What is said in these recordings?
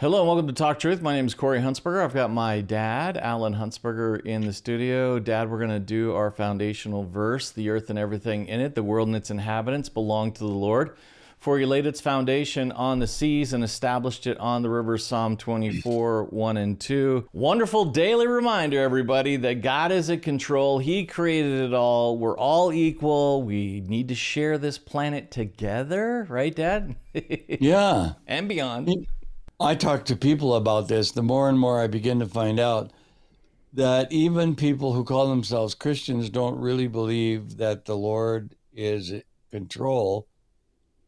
Hello and welcome to Talk Truth. My name is Corey Huntsberger. I've got my dad, Alan Huntsberger, in the studio. Dad, we're going to do our foundational verse. The earth and everything in it, the world and its inhabitants belong to the Lord. For he laid its foundation on the seas and established it on the rivers. Psalm 24, 1 and 2. Wonderful daily reminder, everybody, that God is in control. He created it all. We're all equal. We need to share this planet together. Right, Dad? Yeah. And beyond. I talk to people about this. The more and more I begin to find out that even people who call themselves Christians don't really believe that the Lord is in control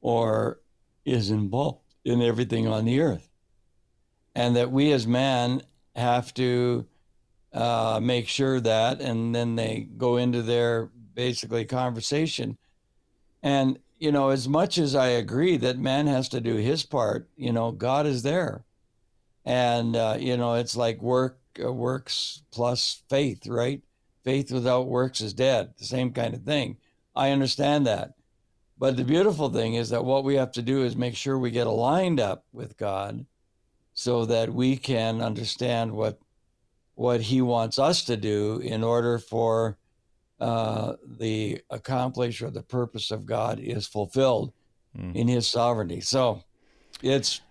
or is involved in everything on the earth. And that we as man have to make sure that, and then they go into their basically conversation. And as much as I agree that man has to do his part, God is there. And, it's like works plus faith, right? Faith without works is dead, the same kind of thing. I understand that. But the beautiful thing is that what we have to do is make sure we get aligned up with God so that we can understand what he wants us to do in order for the accomplish or the purpose of God is fulfilled in his sovereignty. So it's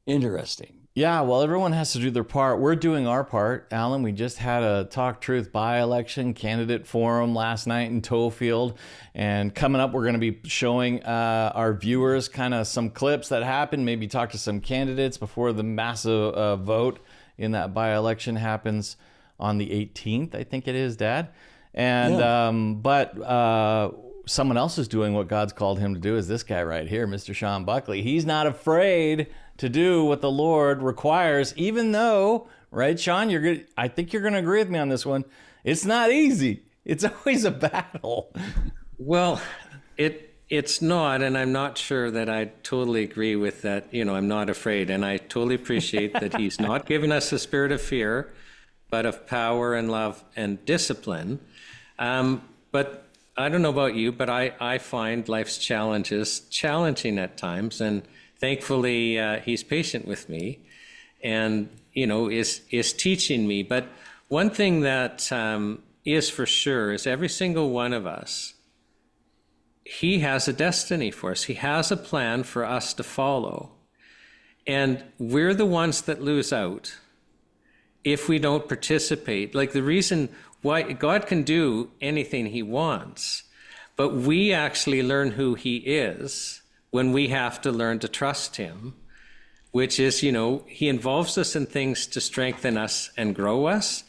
interesting. Yeah, well, everyone has to do their part. We're doing our part. Alan, we just had a Talk Truth by-election candidate forum last night in Tofield. And coming up, we're going to be showing our viewers kind of some clips that happened, maybe talk to some candidates before the massive vote in that by-election happens on the 18th, I think it is, Dad. And but someone else is doing what God's called him to do, is this guy right here, Mr. Shawn Buckley. He's not afraid to do what the Lord requires, even though, right, Shawn, I think you're going to agree with me on this one. It's not easy. It's always a battle. Well, it's not, and I'm not sure that I totally agree with that. I'm not afraid, and I totally appreciate that he's not giving us a spirit of fear, but of power and love and discipline. But I don't know about you, but I find life's challenges challenging at times, and thankfully he's patient with me and is teaching me. But one thing that is for sure is every single one of us, he has a destiny for us. He has a plan for us to follow, and we're the ones that lose out if we don't participate. Like, the reason why God can do anything he wants, but we actually learn who he is when we have to learn to trust him, which is, he involves us in things to strengthen us and grow us.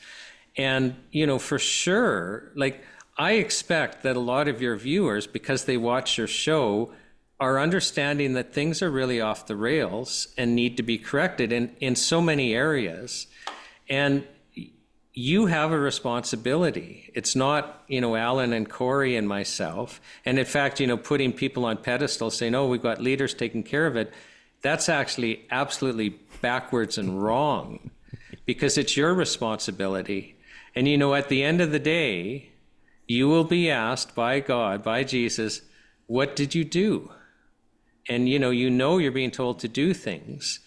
And, for sure, like, I expect that a lot of your viewers, because they watch your show, are understanding that things are really off the rails and need to be corrected in so many areas. And you have a responsibility. It's not, Alan and Corey and myself. And in fact, putting people on pedestals saying, oh, we've got leaders taking care of it. That's actually absolutely backwards and wrong, because it's your responsibility. And, at the end of the day, you will be asked by God, by Jesus, what did you do? And, you're being told to do things.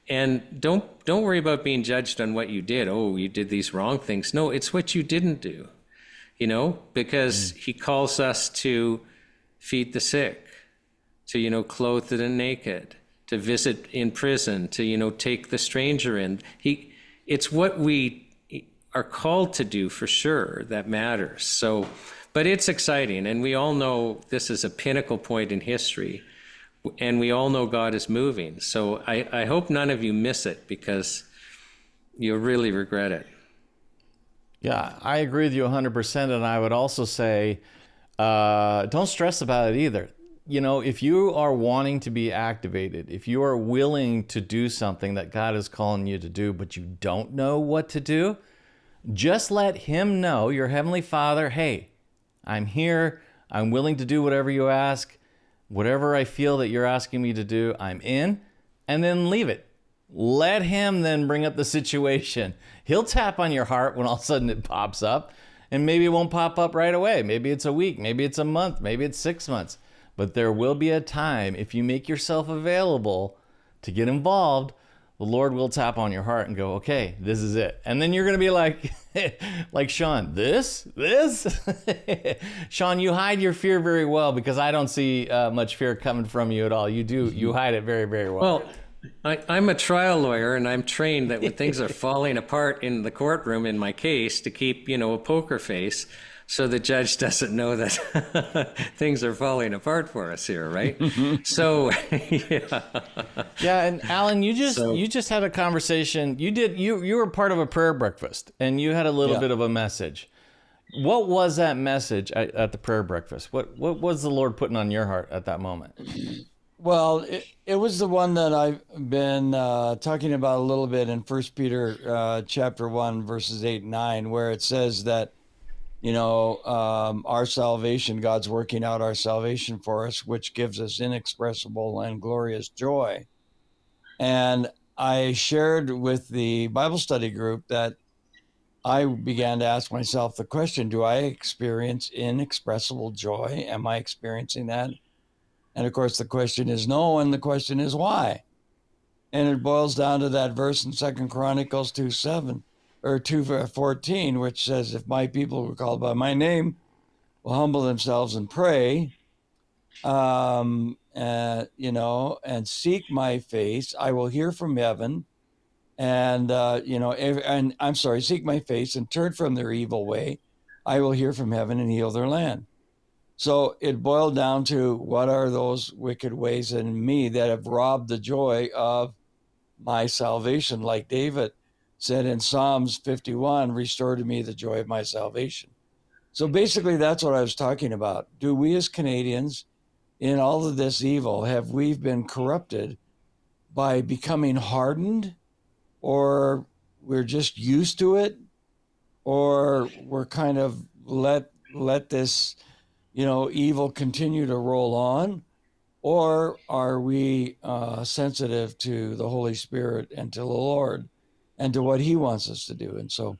And don't worry about being judged on what you did. Oh, you did these wrong things. No, it's what you didn't do, because he calls us to feed the sick, to, clothe the naked, to visit in prison, to, take the stranger in. It's what we are called to do for sure that matters. So, but it's exciting. And we all know this is a pinnacle point in history. And we all know God is moving. So I hope none of you miss it, because you'll really regret it. Yeah, I agree with you 100%. And I would also say, don't stress about it either. If you are wanting to be activated, if you are willing to do something that God is calling you to do, but you don't know what to do, just let him know, your Heavenly Father, hey, I'm here. I'm willing to do whatever you ask. Whatever I feel that you're asking me to do, I'm in, and then leave it. Let him then bring up the situation. He'll tap on your heart when all of a sudden it pops up, and maybe it won't pop up right away. Maybe it's a week, maybe it's a month, maybe it's 6 months. But there will be a time, if you make yourself available to get involved, the Lord will tap on your heart and go, okay, this is it. And then you're going to be like, like Shawn, this? Shawn, you hide your fear very well, because I don't see much fear coming from you at all. You hide it very, very well. Well, I'm a trial lawyer, and I'm trained that when things are falling apart in the courtroom in my case, to keep, a poker face, so the judge doesn't know that things are falling apart for us here, right? So, yeah. Yeah, and Alan, you just had a conversation. You were part of a prayer breakfast, and you had a little bit of a message. What was that message at the prayer breakfast? What was the Lord putting on your heart at that moment? Well, it was the one that I've been talking about a little bit in 1 Peter chapter 1, verses 8 and 9, where it says that, our salvation, God's working out our salvation for us, which gives us inexpressible and glorious joy. And I shared with the Bible study group that I began to ask myself the question, do I experience inexpressible joy? Am I experiencing that? And of course, the question is no, and the question is why? And it boils down to that verse in 2 Chronicles 2:7 or 2:14, which says, if my people who are called by my name will humble themselves and pray, and seek my face, I will hear from heaven, and seek my face and turn from their evil way, I will hear from heaven and heal their land. So it boiled down to, what are those wicked ways in me that have robbed the joy of my salvation? Like David said in Psalms 51, restore to me the joy of my salvation. So basically, that's what I was talking about. Do we as Canadians, in all of this evil, have we been corrupted by becoming hardened, or we're just used to it, or we're kind of let this evil continue to roll on? Or are we sensitive to the Holy Spirit and to the Lord and to what he wants us to do? And so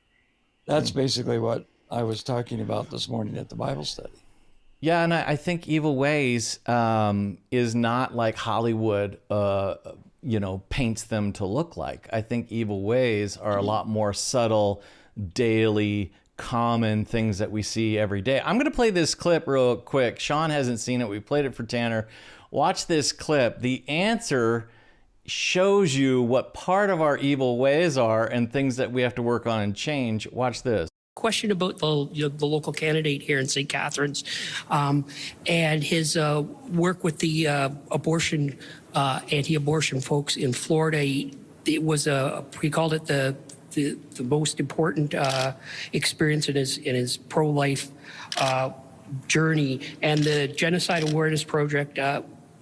that's basically what I was talking about this morning at the Bible study. Yeah, and I think evil ways is not like Hollywood, paints them to look like. I think evil ways are a lot more subtle, daily, common things that we see every day. I'm going to play this clip real quick. Shawn hasn't seen it. We played it for Tanner. Watch this clip. The answer shows you what part of our evil ways are and things that we have to work on and change. Watch this. Question about the local candidate here in St. Catharines and his work with the anti-abortion folks in Florida. It was he called it the most important experience in his pro-life journey. And the Genocide Awareness Project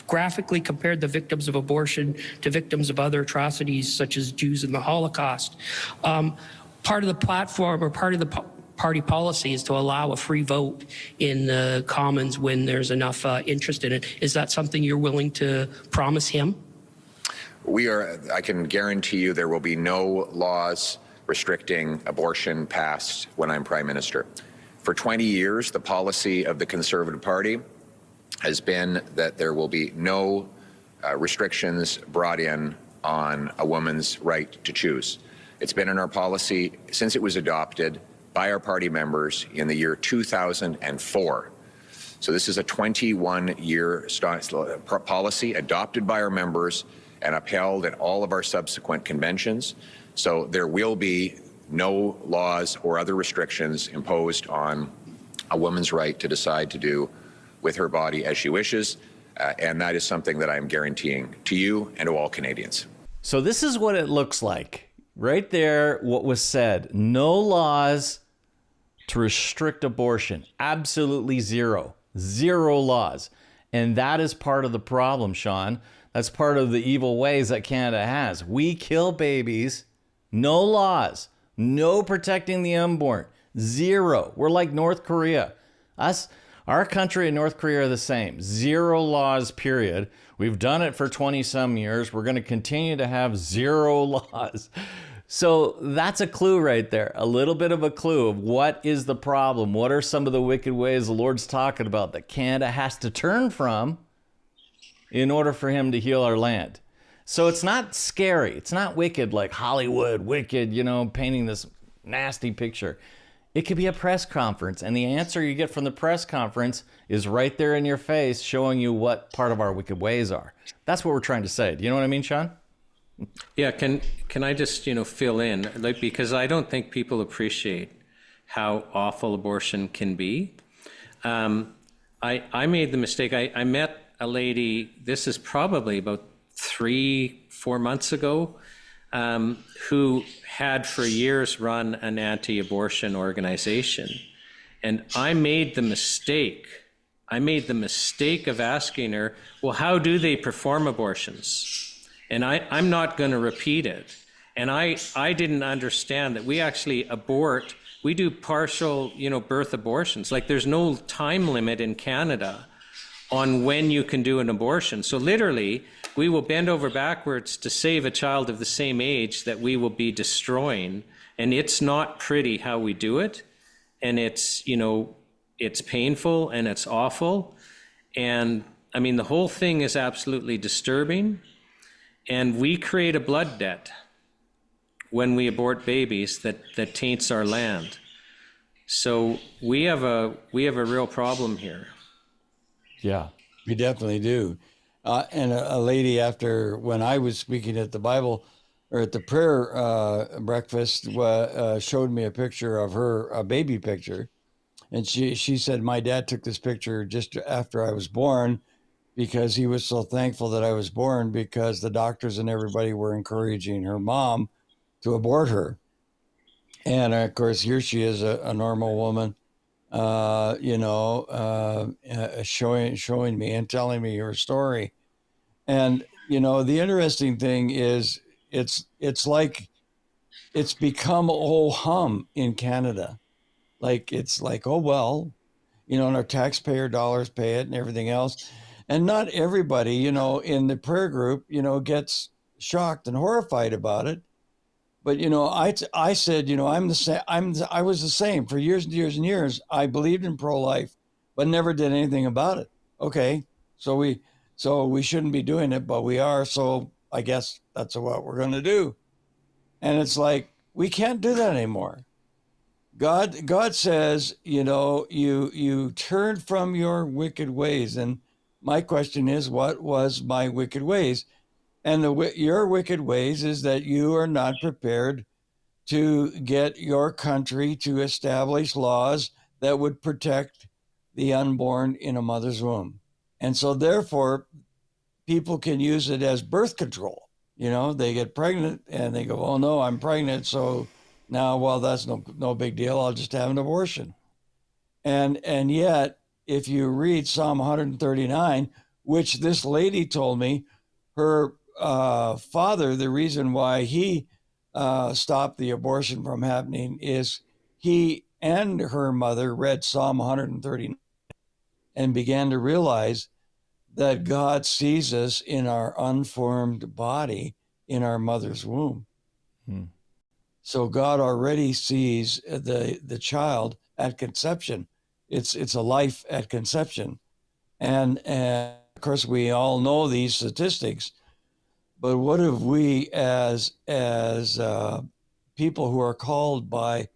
graphically compared the victims of abortion to victims of other atrocities, such as Jews in the Holocaust. Part of the platform, or part of the party policy, is to allow a free vote in the Commons when there's enough interest in it. Is that something you're willing to promise him? I can guarantee you there will be no laws restricting abortion passed when I'm Prime Minister. For 20 years, the policy of the Conservative Party has been that there will be no restrictions brought in on a woman's right to choose. It's been in our policy since it was adopted by our party members in the year 2004. So this is a 21-year policy adopted by our members and upheld at all of our subsequent conventions. So there will be no laws or other restrictions imposed on a woman's right to decide to do with her body as she wishes. And that is something that I'm guaranteeing to you and to all Canadians. So this is what it looks like. Right there, what was said. No laws to restrict abortion. Absolutely zero. Zero laws. And that is part of the problem, Shawn. That's part of the evil ways that Canada has. We kill babies. No laws. No protecting the unborn. Zero. We're like North Korea. Our country and North Korea are the same. Zero laws, period. We've done it for 20-some years. We're going to continue to have zero laws. So that's a clue right there. A little bit of a clue of what is the problem. What are some of the wicked ways the Lord's talking about that Canada has to turn from in order for him to heal our land? So it's not scary. It's not wicked like Hollywood, wicked, painting this nasty picture. It could be a press conference, and the answer you get from the press conference is right there in your face, showing you what part of our wicked ways are. That's what we're trying to say. Do you know what I mean, Shawn? Yeah, can I just, fill in, because I don't think people appreciate how awful abortion can be. I made the mistake. I met a lady, this is probably about 3-4 months ago, who had for years run an anti-abortion organization. And I made the mistake of asking her, well, how do they perform abortions? And I'm not going to repeat it. And I didn't understand that we actually we do partial, birth abortions. Like, there's no time limit in Canada on when you can do an abortion. So literally, we will bend over backwards to save a child of the same age that we will be destroying. And it's not pretty how we do it. And it's painful and it's awful. And I mean, the whole thing is absolutely disturbing. And we create a blood debt when we abort babies that taints our land. So we have a real problem here. Yeah, we definitely do. And a lady, when I was speaking at the Bible or at the prayer breakfast, showed me a picture of a baby picture. And she said, my dad took this picture just after I was born because he was so thankful that I was born, because the doctors and everybody were encouraging her mom to abort her. And of course, here she is, a normal woman, showing me and telling me her story. And, the interesting thing is it's like it's become oh hum in Canada. Like, it's like, oh, well, and our taxpayer dollars pay it and everything else. And not everybody, in the prayer group, gets shocked and horrified about it. But, I said, I'm the same. I was the same for years and years and years. I believed in pro-life, but never did anything about it. Okay. So we shouldn't be doing it, but we are. So I guess that's what we're going to do. And it's like, we can't do that anymore. God says, you turn from your wicked ways. And my question is, what was my wicked ways? And your wicked ways is that you are not prepared to get your country to establish laws that would protect the unborn in a mother's womb. And so therefore, people can use it as birth control. They get pregnant and they go, oh no, I'm pregnant. So now, well, that's no big deal. I'll just have an abortion. And yet, if you read Psalm 139, which this lady told me, her father, the reason why he stopped the abortion from happening is he and her mother read Psalm 139 and began to realize that God sees us in our unformed body in our mother's womb. So God already sees the child at conception. It's a life at conception. And of course, we all know these statistics. But what have we as people who are called by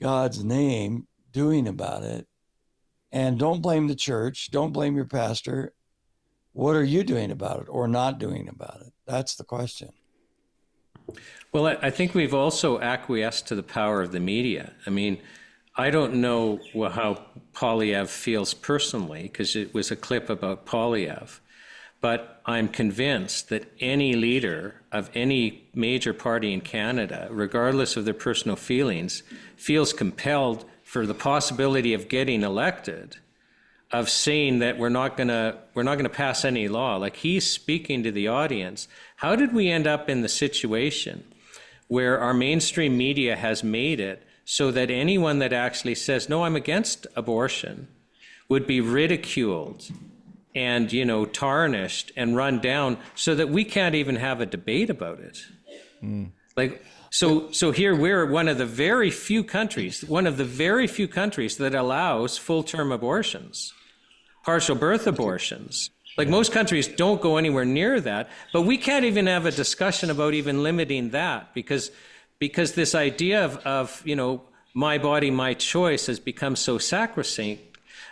God's name doing about it? And don't blame the church. Don't blame your pastor. What are you doing about it or not doing about it? That's the question. Well, I think we've also acquiesced to the power of the media. I mean, I don't know how Poilievre feels personally, because it was a clip about Poilievre. But I'm convinced that any leader of any major party in Canada, regardless of their personal feelings, feels compelled for the possibility of getting elected, of saying that we're not going to pass any law. Like, he's speaking to the audience. How did we end up in the situation where our mainstream media has made it so that anyone that actually says, no, I'm against abortion, would be ridiculed and, tarnished and run down, so that we can't even have a debate about it? Like, so here we're one of the very few countries that allows full-term abortions, partial birth abortions. Like most countries don't go anywhere near that, but we can't even have a discussion about even limiting that because this idea of my body, my choice has become so sacrosanct.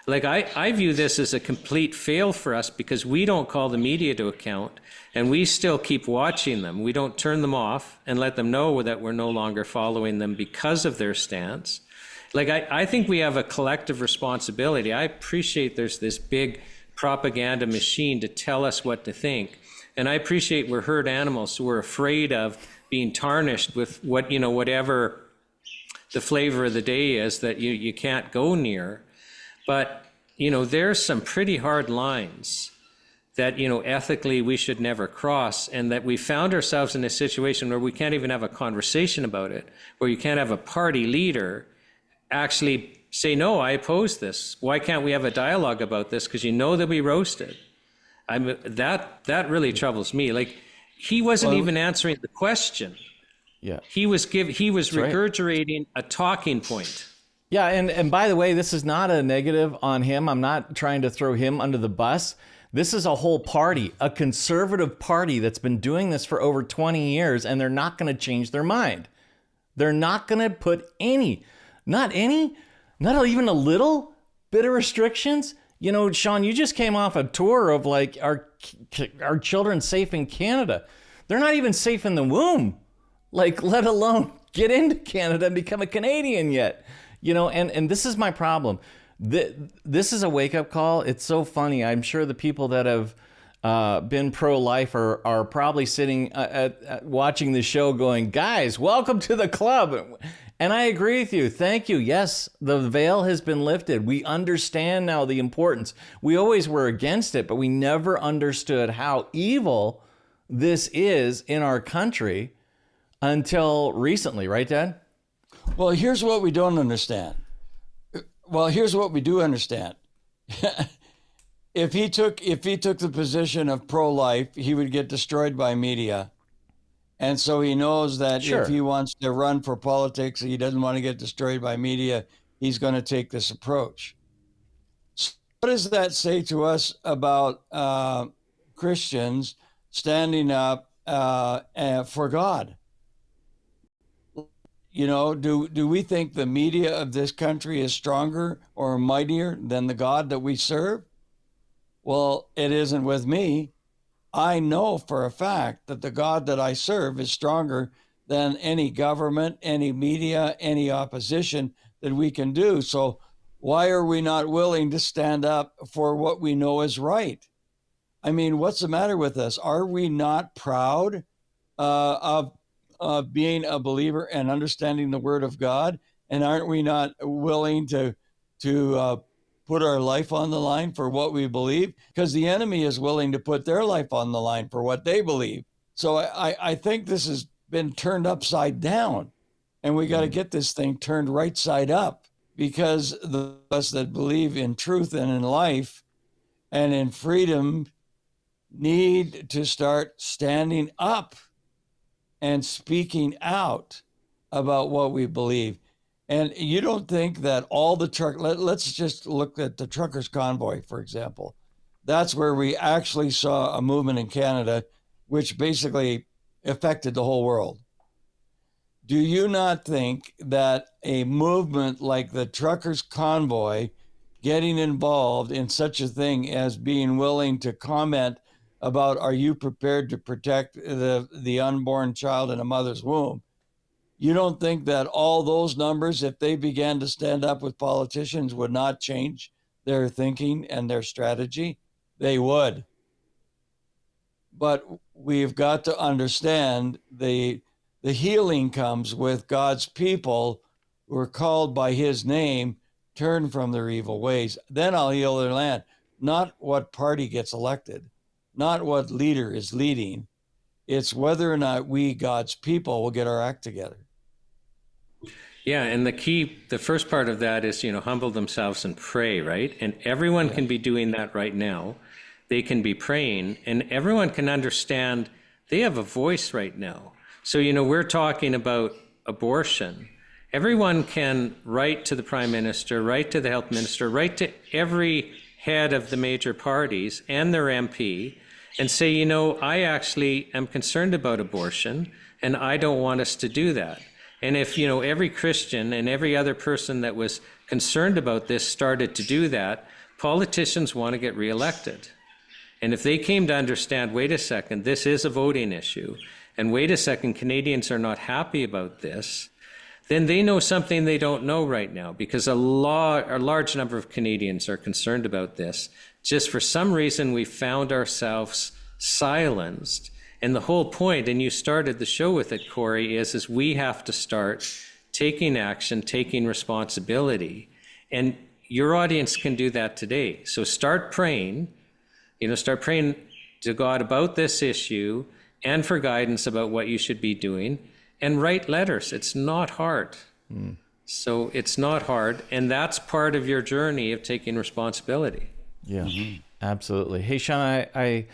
Like I view this as a complete fail for us because we don't call the media to account and we still keep watching them. We don't turn them off and let them know that we're no longer following them because of their stance. Like I think we have a collective responsibility. I appreciate there's this big propaganda machine to tell us what to think. And I appreciate we're herd animals, so we're afraid of being tarnished with whatever the flavor of the day is that you can't go near. But, there's some pretty hard lines that, ethically we should never cross, and that we found ourselves in a situation where we can't even have a conversation about it, where you can't have a party leader actually say, no, I oppose this. Why can't we have a dialogue about this? Because they'll be roasted. That really troubles me. Like, he wasn't even answering the question. Yeah. He was That's regurgitating a talking point. Yeah, and by the way, this is not a negative on him. I'm not trying to throw him under the bus. This is a whole party, a conservative party that's been doing this for over 20 years, and they're not going to change their mind. They're not going to put not even a little bit of restrictions. Shawn, you just came off a tour of like our children safe in Canada. They're not even safe in the womb, like let alone get into Canada and become a Canadian yet. And this is my problem. This is a wake-up call. It's so funny. I'm sure the people that have been pro-life are probably sitting watching the show going, guys, welcome to the club. And I agree with you. Thank you. Yes, the veil has been lifted. We understand now the importance. We always were against it, but we never understood how evil this is in our country until recently. Right, Dad? Well, here's what we don't understand. Well, here's what we do understand. If he took the position of pro-life, he would get destroyed by media. And so he knows that Sure. If he wants to run for politics, he doesn't want to get destroyed by media, he's going to take this approach. So what does that say to us about Christians standing up for God? Do we think the media of this country is stronger or mightier than the God that we serve? Well, it isn't with me. I know for a fact that the God that I serve is stronger than any government, any media, any opposition that we can do. So why are we not willing to stand up for what we know is right? I mean, what's the matter with us? Are we not proud of being a believer and understanding the Word of God? And aren't we not willing to put our life on the line for what we believe? Because the enemy is willing to put their life on the line for what they believe. So I think this has been turned upside down, and we got to get this thing turned right side up, because the us that believe in truth and in life and in freedom need to start standing up and speaking out about what we believe. And you don't think that all the let's just look at the truckers' convoy, for example. That's where we actually saw a movement in Canada, which basically affected the whole world. Do you not think that a movement like the truckers' convoy getting involved in such a thing as being willing to comment about, are you prepared to protect the unborn child in a mother's womb? You don't think that all those numbers, if they began to stand up with politicians, would not change their thinking and their strategy? They would. But we've got to understand the healing comes with God's people who are called by his name, turn from their evil ways. Then I'll heal their land. Not what party gets elected, not what leader is leading. It's whether or not we, God's people, will get our act together. Yeah, and the first part of that is, humble themselves and pray, right? And everyone can be doing that right now. They can be praying, and everyone can understand they have a voice right now. So, we're talking about abortion. Everyone can write to the Prime Minister, write to the Health Minister, write to every head of the major parties and their MP and say, you know, I actually am concerned about abortion and I don't want us to do that. And if, you know, every Christian and every other person that was concerned about this started to do that, politicians want to get reelected. And if they came to understand, wait a second, this is a voting issue, and wait a second, Canadians are not happy about this, then they know something they don't know right now, because a large number of Canadians are concerned about this. Just for some reason, we found ourselves silenced. And the whole point, and you started the show with it, Corey, is we have to start taking action, taking responsibility. And your audience can do that today. So start praying, start praying to God about this issue and for guidance about what you should be doing, and write letters. It's not hard. So it's not hard. And that's part of your journey of taking responsibility. Yeah, absolutely. Hey, Shawn, I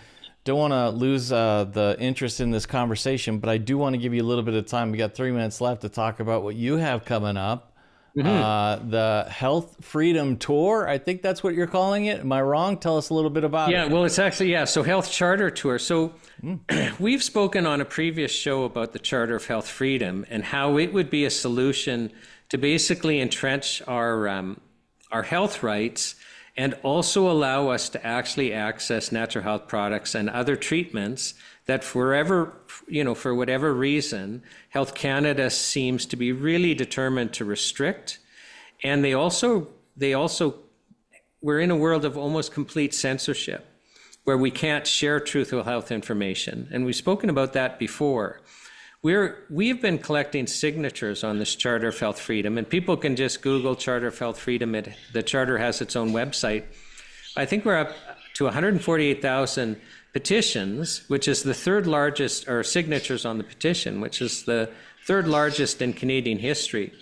don't want to lose the interest in this conversation, but I do want to give you a little bit of time. We got 3 minutes left to talk about what you have coming up. The Health Freedom Tour, I think that's what you're calling it. Am I wrong? Tell us a little bit about it. Yeah, well, it's actually, so Health Charter Tour. So we've spoken on a previous show about the Charter of Health Freedom and how it would be a solution to basically entrench our health rights and also allow us to actually access natural health products and other treatments that for whatever reason, Health Canada seems to be really determined to restrict. And they also, we're in a world of almost complete censorship where we can't share truthful health information. And we've spoken about that before. We've been collecting signatures on this Charter of Health Freedom, and people can just Google Charter of Health Freedom. The Charter has its own website. I think we're up to 148,000 petitions, which is the third largest, or signatures on the petition, which is the third largest in Canadian history.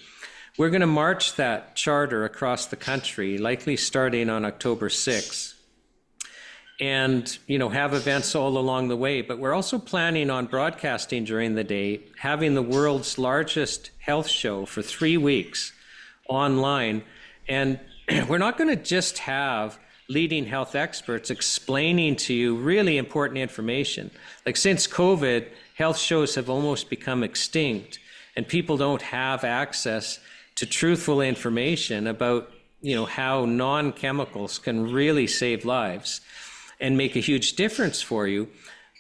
We're going to march that charter across the country, likely starting on October 6th, and have events all along the way. But we're also planning on broadcasting during the day, having the world's largest health show for 3 weeks online. And we're not going to just have leading health experts explaining to you really important information. Like since COVID, health shows have almost become extinct, and people don't have access to truthful information about, how non-chemicals can really save lives and make a huge difference for you.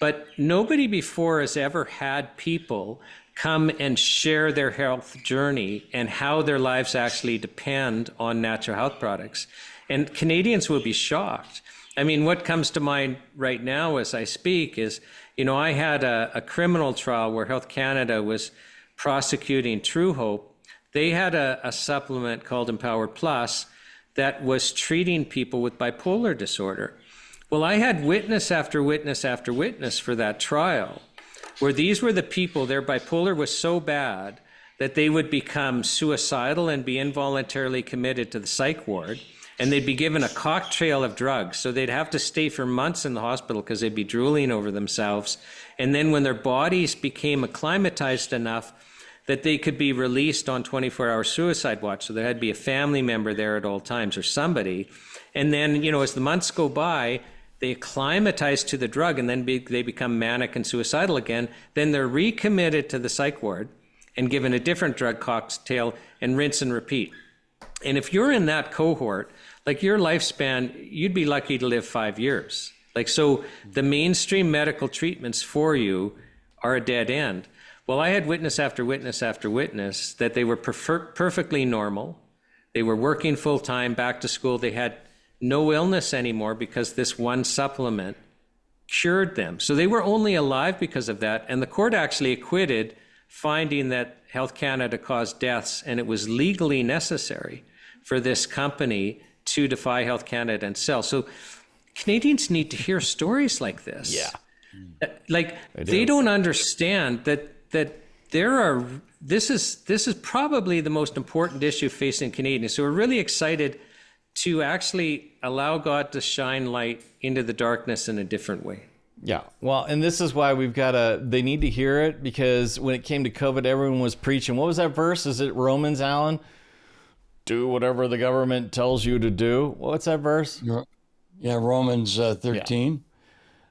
But nobody before has ever had people come and share their health journey and how their lives actually depend on natural health products. And Canadians will be shocked. I mean, what comes to mind right now as I speak is, I had a criminal trial where Health Canada was prosecuting True Hope. They had a supplement called Empower Plus that was treating people with bipolar disorder. Well, I had witness after witness after witness for that trial, where these were the people, their bipolar was so bad that they would become suicidal and be involuntarily committed to the psych ward. And they'd be given a cocktail of drugs. So they'd have to stay for months in the hospital because they'd be drooling over themselves. And then when their bodies became acclimatized enough that they could be released on 24-hour suicide watch, so there had to be a family member there at all times or somebody. And then, as the months go by, they acclimatize to the drug and then they become manic and suicidal again. Then they're recommitted to the psych ward and given a different drug cocktail and rinse and repeat. And if you're in that cohort, like your lifespan, you'd be lucky to live 5 years. So the mainstream medical treatments for you are a dead end. Well, I had witness after witness after witness that they were perfectly normal. They were working full time, back to school. They had no illness anymore because this one supplement cured them. So they were only alive because of that. And the court actually acquitted, finding that Health Canada caused deaths, and it was legally necessary for this company to defy Health Canada and sell. So Canadians need to hear stories like this. Yeah. They don't understand that this is probably the most important issue facing Canadians. So we're really excited to actually allow God to shine light into the darkness in a different way. Yeah. Well, and this is why they need to hear it, because when it came to COVID, everyone was preaching. What was that verse? Is it Romans, Alan? Do whatever the government tells you to do. What's that verse? Yeah, Romans 13.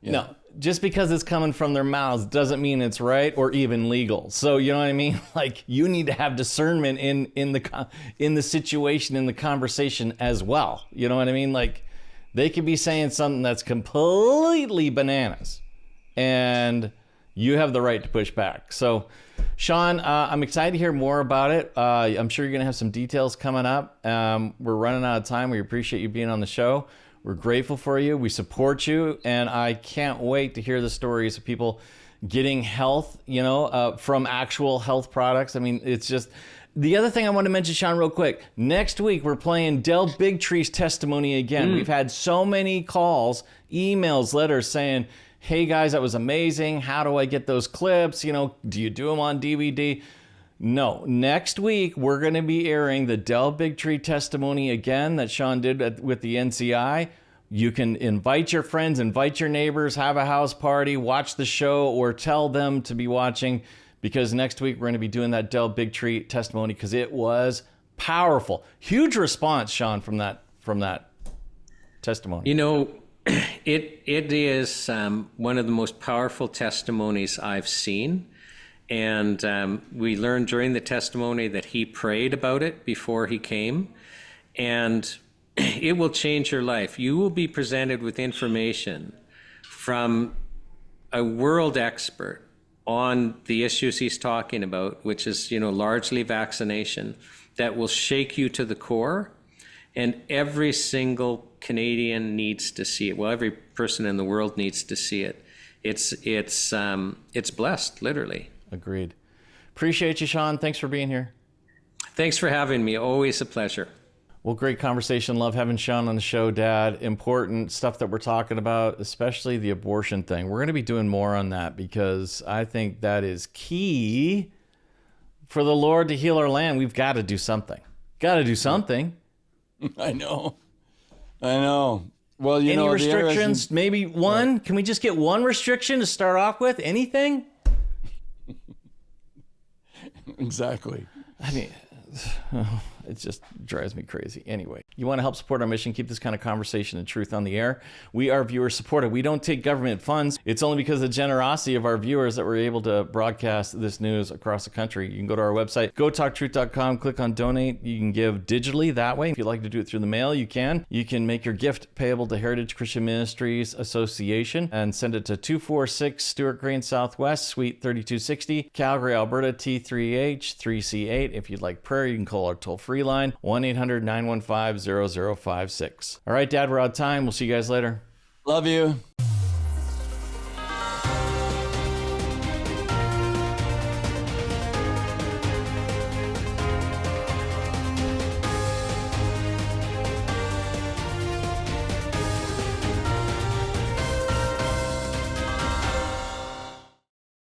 Yeah. No, just because it's coming from their mouths doesn't mean it's right or even legal. So you know what I mean? Like, you need to have discernment in the situation, in the conversation as well. You know what I mean? Like, they could be saying something that's completely bananas, and you have the right to push back. So, Shawn, I'm excited to hear more about it. I'm sure you're going to have some details coming up. We're running out of time. We appreciate you being on the show. We're grateful for you. We support you. And I can't wait to hear the stories of people getting health, from actual health products. I mean, it's just... The other thing I want to mention, Shawn, real quick. Next week, we're playing Del Bigtree's testimony again. We've had so many calls, emails, letters saying, hey, guys, that was amazing. How do I get those clips? Do you do them on DVD? No. Next week, we're going to be airing the Del Bigtree testimony again that Shawn did with the NCI. You can invite your friends, invite your neighbors, have a house party, watch the show, or tell them to be watching, because next week we're going to be doing that Del Bigtree testimony because it was powerful. Huge response, Shawn, from that testimony. It is one of the most powerful testimonies I've seen. And we learned during the testimony that he prayed about it before he came. And it will change your life. You will be presented with information from a world expert on the issues he's talking about, which is, largely vaccination, that will shake you to the core. And every single Canadian needs to see it. Well, every person in the world needs to see it. It's blessed, literally. Agreed. Appreciate you, Shawn. Thanks for being here. Thanks for having me. Always a pleasure. Well, great conversation. Love having Shawn on the show, Dad. Important stuff that we're talking about, especially the abortion thing. We're going to be doing more on that because I think that is key for the Lord to heal our land. We've got to do something. Got to do something. I know. Well, any restrictions? Maybe one? Right. Can we just get one restriction to start off with? Anything? Exactly. I mean, it just drives me crazy. Anyway, you want to help support our mission, keep this kind of conversation and truth on the air? We are viewer supported. We don't take government funds. It's only because of the generosity of our viewers that we're able to broadcast this news across the country. You can go to our website, gotalktruth.com, click on donate. You can give digitally that way. If you'd like to do it through the mail, you can. You can make your gift payable to Heritage Christian Ministries Association and send it to 246 Stewart Green Southwest, Suite 3260, Calgary, Alberta, T3H 3C8. If you'd like prayer, you can call our toll-free line, 1-800-915-0056. All right, Dad, we're out of time. We'll see you guys later. Love you.